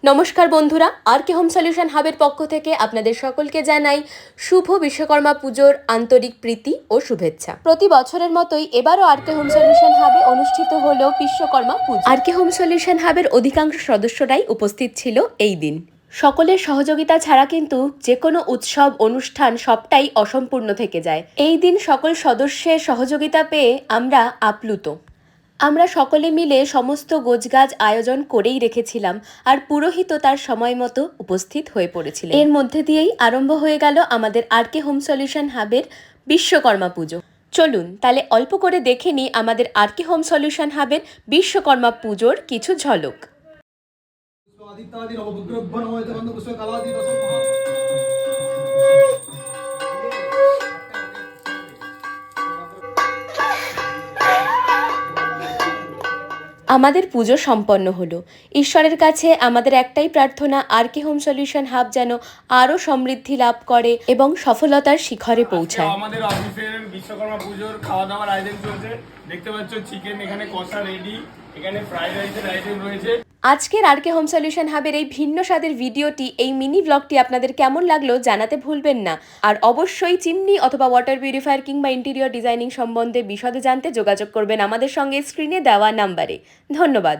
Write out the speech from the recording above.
নমস্কার বন্ধুরা, আরকে home solution হাবের পক্ষ থেকে আপনাদের সকলকে জানাই শুভ বিশ্বকর্মা পুজোর আন্তরিক প্রীতি ও শুভেচ্ছা। প্রতি বছরের মতোই এবারও আরকে হোম সলিউশন হাবে অনুষ্ঠিত হলো বিশ্বকর্মা পুজো। আরকে হোম সলিউশন হাবের অধিকাংশ সদস্যরাই উপস্থিত ছিল এই দিন। সকলের সহযোগিতা ছাড়া কিন্তু যে কোনো উৎসব অনুষ্ঠান সবটাই অসম্পূর্ণ থেকে যায়। এই দিন সকল সদস্যের সহযোগিতা পেয়ে আমরা আপ্লুত। আমরা সকলে মিলে সমস্ত গোছগাছ আয়োজন করেই রেখেছিলাম, আর পুরোহিতও তার সময় মতো উপস্থিত হয়ে পড়েছিলেন। এর মধ্যে দিয়েই আরম্ভ হয়ে গেল আমাদের আরকে হোম সলিউশন হাবের বিশ্বকর্মা পুজো। চলুন তাহলে অল্প করে দেখে নিই আমাদের আরকে হোম সলিউশন হাবের বিশ্বকর্মা পুজোর কিছু ঝলক। আমাদের পুজো সম্পন্ন হলো। ঈশ্বরের কাছে আমাদের একটাই প্রার্থনা, আরকে হোম সলিউশন হাব যেন আরো সমৃদ্ধি লাভ করে এবং সফলতার শিখরে পৌঁছায়। আমাদের অফিসের বিশ্বকর্মা পুজোর খাওয়া দাওয়ার আয়োজন চলছে। দেখতে পাচ্ছ চিকেন এখানে কষা রেডি, এখানে ফ্রাইড রাইসের আইটেম রয়েছে। আজকের আরকে হোম সলিউশন হাবের এই ভিন্ন স্বাদের ভিডিওটি, এই মিনি ব্লগটি আপনাদের কেমন লাগলো জানাতে ভুলবেন না। আর অবশ্যই চিমনি অথবা ওয়াটার পিউরিফায়ার কিংবা ইন্টেরিয়র ডিজাইনিং সম্বন্ধে বিশদে জানতে যোগাযোগ করবেন আমাদের সঙ্গে স্ক্রিনে দেওয়া নাম্বারে। ধন্যবাদ।